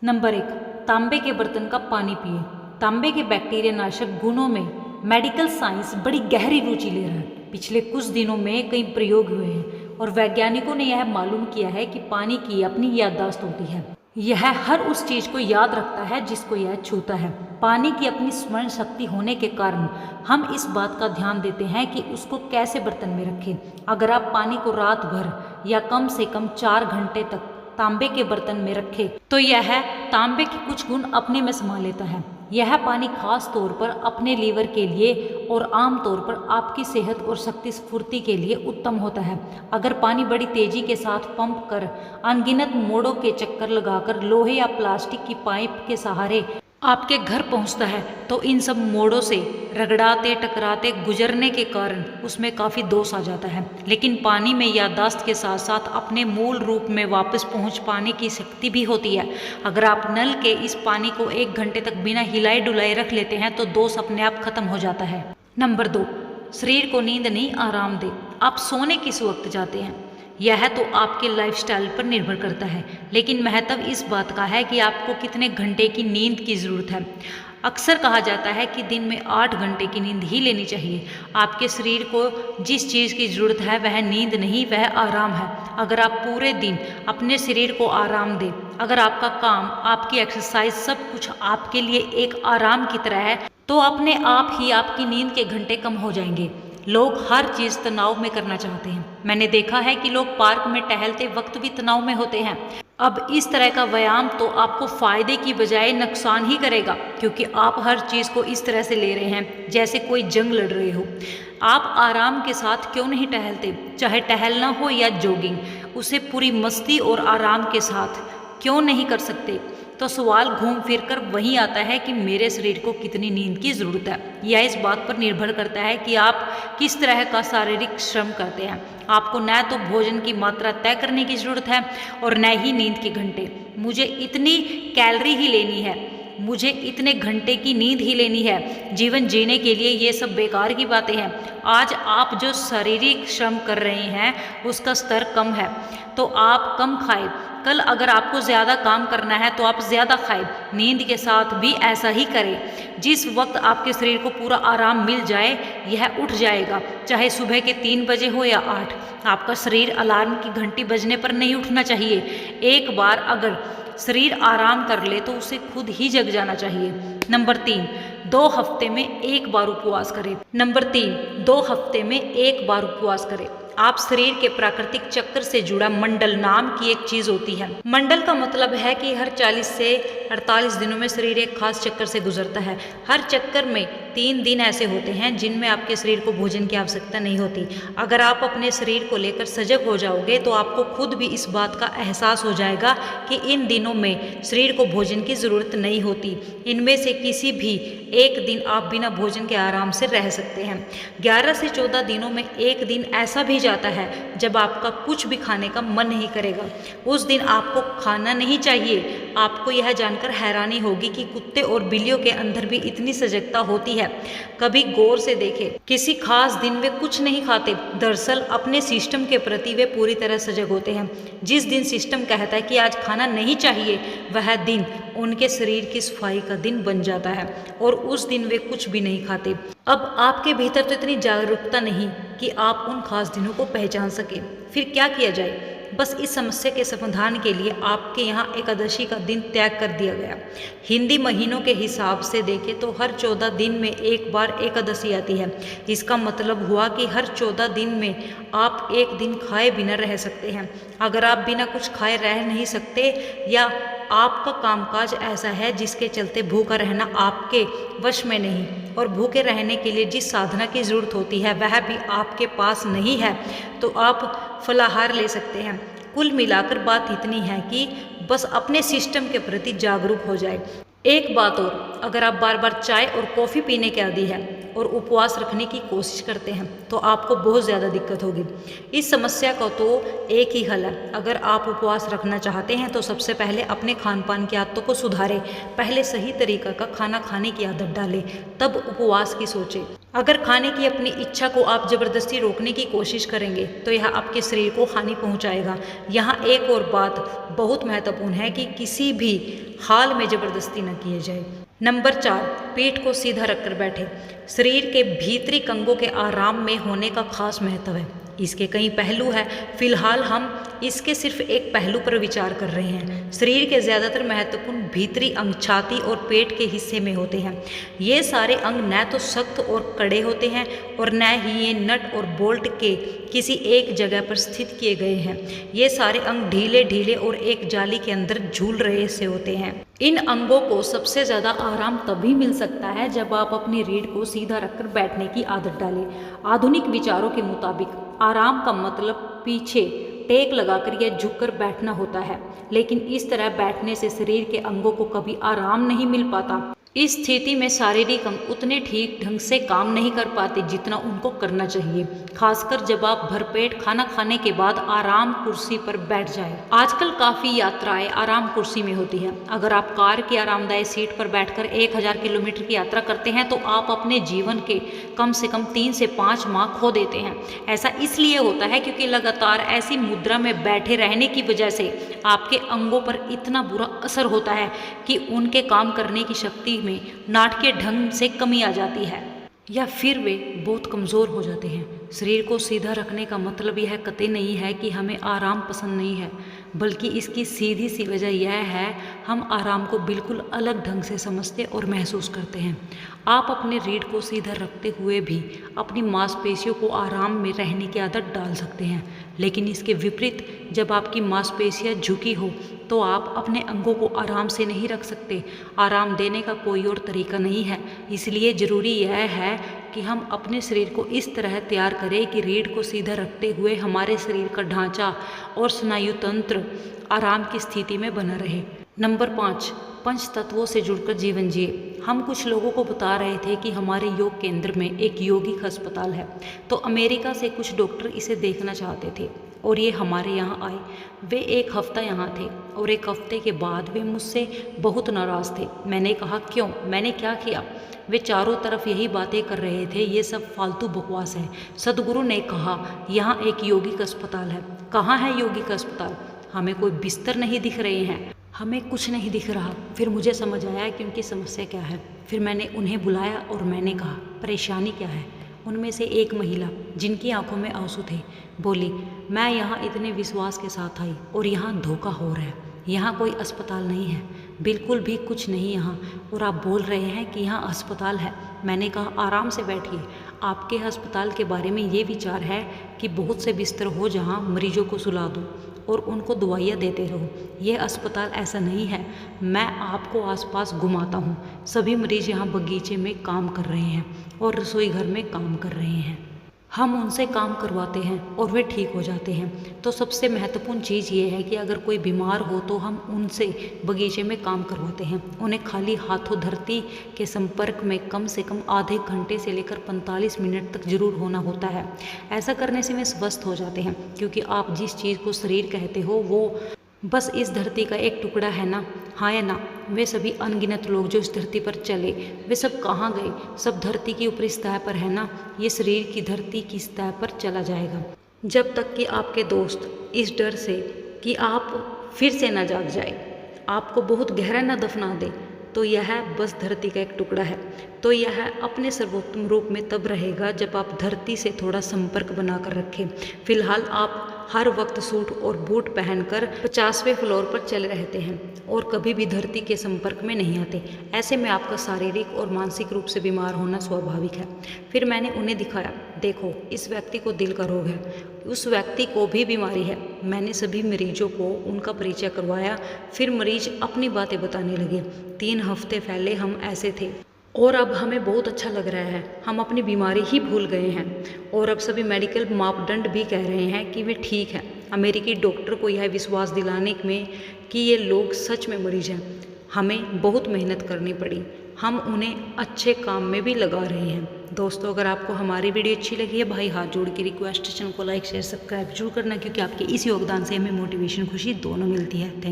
Number 1, तांबे के बर्तन का पानी पिए। तांबे के बैक्टीरिया नाशक गुणों में मेडिकल साइंस बड़ी गहरी रुचि ले रहा है। पिछले कुछ दिनों में कई प्रयोग हुए हैं और वैज्ञानिकों ने यह मालूम किया है कि पानी की अपनी याददाश्त होती है। यह हर उस चीज को याद रखता है जिसको यह छूता है। पानी की अपनी स्मरण शक्ति होने के कारण हम इस बात का ध्यान देते हैं कि उसको कैसे बर्तन में रखें। अगर आप पानी को रात भर या कम से कम 4 घंटे तक तांबे के बर्तन में रखे तो यह तांबे के कुछ गुण अपने में समा लेता है। यह पानी खास तौर पर अपने लीवर के लिए और आम तौर पर आपकी सेहत और शक्ति स्फूर्ति के लिए उत्तम होता है। अगर पानी बड़ी तेजी के साथ पंप कर अनगिनत मोड़ों के चक्कर लगाकर लोहे या प्लास्टिक की पाइप के सहारे आपके घर पहुंचता है तो इन सब मोड़ों से रगड़ाते टकराते गुजरने के कारण उसमें काफ़ी दोष आ जाता है। लेकिन पानी में याददाश्त के साथ साथ अपने मूल रूप में वापस पहुंच पाने की शक्ति भी होती है। अगर आप नल के इस पानी को 1 घंटे तक बिना हिलाए डुलाए रख लेते हैं तो दोष अपने आप खत्म हो जाता है। नंबर 2, शरीर को नींद नहीं आराम दे। आप सोने किस वक्त जाते हैं यह तो आपके लाइफस्टाइल पर निर्भर करता है, लेकिन महत्व इस बात का है कि आपको कितने घंटे की नींद की ज़रूरत है। अक्सर कहा जाता है कि दिन में 8 घंटे की नींद ही लेनी चाहिए। आपके शरीर को जिस चीज़ की ज़रूरत है वह नींद नहीं, वह आराम है। अगर आप पूरे दिन अपने शरीर को आराम दें, अगर आपका काम, आपकी एक्सरसाइज सब कुछ आपके लिए एक आराम की तरह है तो अपने आप ही आपकी नींद के घंटे कम हो जाएंगे। लोग हर चीज़ तनाव में करना चाहते हैं। मैंने देखा है कि लोग पार्क में टहलते वक्त भी तनाव में होते हैं। अब इस तरह का व्यायाम तो आपको फायदे की बजाय नुकसान ही करेगा, क्योंकि आप हर चीज़ को इस तरह से ले रहे हैं जैसे कोई जंग लड़ रहे हो। आप आराम के साथ क्यों नहीं टहलते? चाहे टहलना हो या जॉगिंग, उसे पूरी मस्ती और आराम के साथ क्यों नहीं कर सकते? तो सवाल घूम फिर कर वहीं आता है कि मेरे शरीर को कितनी नींद की ज़रूरत है। यह इस बात पर निर्भर करता है कि आप किस तरह का शारीरिक श्रम करते हैं। आपको न तो भोजन की मात्रा तय करने की ज़रूरत है और न ही नींद के घंटे। मुझे इतनी कैलोरी ही लेनी है, मुझे इतने घंटे की नींद ही लेनी है जीवन जीने के लिए, ये सब बेकार की बातें हैं। आज आप जो शारीरिक श्रम कर रहे हैं उसका स्तर कम है तो आप कम खाएं। कल अगर आपको ज़्यादा काम करना है तो आप ज़्यादा खाएं। नींद के साथ भी ऐसा ही करें। जिस वक्त आपके शरीर को पूरा आराम मिल जाए यह उठ जाएगा, चाहे सुबह के 3 बजे हो या 8। आपका शरीर अलार्म की घंटी बजने पर नहीं उठना चाहिए। एक बार अगर शरीर आराम कर ले तो उसे खुद ही जग जाना चाहिए। नंबर 3, 2 हफ्ते में 1 बार उपवास करें। नंबर 3, 2 हफ्ते में 1 बार उपवास करें। आप शरीर के प्राकृतिक चक्र से जुड़ा मंडल नाम की एक चीज होती है। मंडल का मतलब है कि हर 40 से 48 दिनों में शरीर एक खास चक्कर से गुजरता है। हर चक्कर में 3 दिन ऐसे होते हैं जिनमें आपके शरीर को भोजन की आवश्यकता नहीं होती। अगर आप अपने शरीर को लेकर सजग हो जाओगे तो आपको खुद भी इस बात का एहसास हो जाएगा कि इन दिनों में शरीर को भोजन की ज़रूरत नहीं होती। इनमें से किसी भी एक दिन आप बिना भोजन के आराम से रह सकते हैं। 11 से 14 दिनों में एक दिन ऐसा भी जाता है जब आपका कुछ भी खाने का मन नहीं करेगा। उस दिन आपको खाना नहीं चाहिए। आपको यह जानकर हैरानी होगी कि कुत्ते और बिल्लियों के अंदर भी इतनी सजगता होती है। कभी गौर से देखें, किसी खास दिन वे कुछ नहीं खाते, दरअसल अपने सिस्टम के प्रति वे पूरी तरह सजग होते हैं। जिस दिन सिस्टम कहता है कि आज खाना नहीं चाहिए, वह दिन उनके शरीर की सफाई का दिन बन जाता है और उस दिन वे कुछ भी नहीं खाते। अब आपके भीतर तो इतनी जागरूकता नहीं कि आप उन खास दिनों को पहचान सके। फिर क्या किया जाए? बस इस समस्या के समाधान के लिए आपके यहाँ एकादशी का दिन त्याग कर दिया गया। हिंदी महीनों के हिसाब से देखें तो हर 14 दिन में 1 बार एकादशी आती है। इसका मतलब हुआ कि हर 14 दिन में आप 1 दिन खाए बिना रह सकते हैं। अगर आप बिना कुछ खाए रह नहीं सकते या आपका कामकाज ऐसा है जिसके चलते भूखा रहना आपके वश में नहीं और भूखे रहने के लिए जिस साधना की ज़रूरत होती है वह भी आपके पास नहीं है, तो आप फलाहार ले सकते हैं। कुल मिलाकर बात इतनी है कि बस अपने सिस्टम के प्रति जागरूक हो जाए। एक बात और, अगर आप बार बार चाय और कॉफ़ी पीने के आदी हैं और उपवास रखने की कोशिश करते हैं तो आपको बहुत ज़्यादा दिक्कत होगी। इस समस्या का तो एक ही हल है। अगर आप उपवास रखना चाहते हैं तो सबसे पहले अपने खान पान की आदतों को सुधारें। पहले सही तरीका का खाना खाने की आदत डालें, तब उपवास की सोचें। अगर खाने की अपनी इच्छा को आप ज़बरदस्ती रोकने की कोशिश करेंगे तो यह आपके शरीर को हानि पहुंचाएगा। यहाँ एक और बात बहुत महत्वपूर्ण है कि किसी भी हाल में ज़बरदस्ती न किए जाए। नंबर 4, पीठ को सीधा रखकर बैठे। शरीर के भीतरी अंगों के आराम में होने का खास महत्व है। इसके कई पहलू हैं, फिलहाल हम इसके सिर्फ एक पहलू पर विचार कर रहे हैं। शरीर के ज़्यादातर महत्वपूर्ण भीतरी अंग छाती और पेट के हिस्से में होते हैं। ये सारे अंग न तो सख्त और कड़े होते हैं और न ही ये नट और बोल्ट के किसी एक जगह पर स्थित किए गए हैं। ये सारे अंग ढीले ढीले और एक जाली के अंदर झूल रहे से होते हैं। इन अंगों को सबसे ज़्यादा आराम तभी मिल सकता है जब आप अपनी रीढ़ को सीधा रखकर बैठने की आदत डालें। आधुनिक विचारों के मुताबिक आराम का मतलब पीछे टेक लगाकर या झुककर बैठना होता है, लेकिन इस तरह बैठने से शरीर के अंगों को कभी आराम नहीं मिल पाता। इस स्थिति में शारीरिक अंग उतने ठीक ढंग से काम नहीं कर पाते जितना उनको करना चाहिए, खासकर जब आप भरपेट खाना खाने के बाद आराम कुर्सी पर बैठ जाए। आजकल काफ़ी यात्राएं आराम कुर्सी में होती हैं। अगर आप कार की आरामदायक सीट पर बैठकर 1000 किलोमीटर की यात्रा करते हैं तो आप अपने जीवन के कम से कम 3 से 5 माह खो देते हैं। ऐसा इसलिए होता है क्योंकि लगातार ऐसी मुद्रा में बैठे रहने की वजह से आपके अंगों पर इतना बुरा असर होता है कि उनके काम करने की शक्ति में नाटकीय ढंग से कमी आ जाती है या फिर वे बहुत कमज़ोर हो जाते हैं। शरीर को सीधा रखने का मतलब यह कतई नहीं है कि हमें आराम पसंद नहीं है, बल्कि इसकी सीधी सी वजह यह है हम आराम को बिल्कुल अलग ढंग से समझते और महसूस करते हैं। आप अपने रीढ़ को सीधा रखते हुए भी अपनी मांसपेशियों को आराम में रहने की आदत डाल सकते हैं, लेकिन इसके विपरीत जब आपकी मांसपेशियां झुकी हो तो आप अपने अंगों को आराम से नहीं रख सकते। आराम देने का कोई और तरीका नहीं है। इसलिए ज़रूरी यह है कि हम अपने शरीर को इस तरह तैयार करें कि रीढ़ को सीधा रखते हुए हमारे शरीर का ढांचा और स्नायु तंत्र आराम की स्थिति में बना रहे। नंबर 5, पंच तत्वों से जुड़कर जीवन जिए। हम कुछ लोगों को बता रहे थे कि हमारे योग केंद्र में एक यौगिक अस्पताल है, तो अमेरिका से कुछ डॉक्टर इसे देखना चाहते थे और ये हमारे यहाँ आए। वे 1 हफ्ता यहाँ थे और 1 हफ्ते के बाद वे मुझसे बहुत नाराज़ थे। मैंने कहा क्यों, मैंने क्या किया? वे चारों तरफ यही बातें कर रहे थे, ये सब फालतू बकवास है। सदगुरु ने कहा यहाँ एक यौगिक अस्पताल है। कहाँ है यौगिक अस्पताल? हमें कोई बिस्तर नहीं दिख रहे हैं, हमें कुछ नहीं दिख रहा। फिर मुझे समझ आया कि उनकी समस्या क्या है। फिर मैंने उन्हें बुलाया और मैंने कहा परेशानी क्या है। उनमें से एक महिला जिनकी आंखों में आंसू थे बोली, मैं यहाँ इतने विश्वास के साथ आई और यहाँ धोखा हो रहा है। यहाँ कोई अस्पताल नहीं है, बिल्कुल भी कुछ नहीं यहाँ, और आप बोल रहे हैं कि यहाँ अस्पताल है। मैंने कहा आराम से बैठिए। आपके अस्पताल के बारे में ये विचार है कि बहुत से बिस्तर हो जहाँ मरीजों को सुला दो और उनको दवाइयाँ देते रहो। यह अस्पताल ऐसा नहीं है। मैं आपको आसपास घुमाता हूँ। सभी मरीज यहाँ बगीचे में काम कर रहे हैं और रसोई घर में काम कर रहे हैं। हम उनसे काम करवाते हैं और वे ठीक हो जाते हैं। तो सबसे महत्वपूर्ण चीज़ ये है कि अगर कोई बीमार हो तो हम उनसे बगीचे में काम करवाते हैं। उन्हें खाली हाथों धरती के संपर्क में कम से कम आधे घंटे से लेकर 45 मिनट तक जरूर होना होता है। ऐसा करने से वे स्वस्थ हो जाते हैं, क्योंकि आप जिस चीज़ को शरीर कहते हो वो बस इस धरती का एक टुकड़ा है ना, हाँ या ना। वे सभी अनगिनत लोग जो इस धरती पर चले, वे सब कहाँ गए? सब धरती की ऊपरी सतह पर है ना। ये शरीर की धरती की सतह पर चला जाएगा जब तक कि आपके दोस्त इस डर से कि आप फिर से न जाग जाए, आपको बहुत गहरा न दफना दे, तो यह बस धरती का एक टुकड़ा है। तो यह अपने सर्वोत्तम रूप में तब रहेगा जब आप धरती से थोड़ा संपर्क बनाकर रखें। फिलहाल आप हर वक्त सूट और बूट पहनकर 50वें फ्लोर पर चले रहते हैं और कभी भी धरती के संपर्क में नहीं आते। ऐसे में आपका शारीरिक और मानसिक रूप से बीमार होना स्वाभाविक है। फिर मैंने उन्हें दिखाया, देखो इस व्यक्ति को दिल का रोग है, उस व्यक्ति को भी बीमारी है। मैंने सभी मरीजों को उनका परिचय करवाया। फिर मरीज अपनी बातें बताने लगे। 3 हफ्ते पहले हम ऐसे थे और अब हमें बहुत अच्छा लग रहा है। हम अपनी बीमारी ही भूल गए हैं और अब सभी मेडिकल मापदंड भी कह रहे हैं कि वे ठीक हैं। अमेरिकी डॉक्टर को यह विश्वास दिलाने में कि ये लोग सच में मरीज हैं, हमें बहुत मेहनत करनी पड़ी। हम उन्हें अच्छे काम में भी लगा रहे हैं। दोस्तों, अगर आपको हमारी वीडियो अच्छी लगी है, भाई हाथ जोड़ के रिक्वेस्ट, चैनल को लाइक शेयर सब्सक्राइब जरूर करना, क्योंकि आपके इस योगदान से हमें मोटिवेशन खुशी दोनों मिलती है।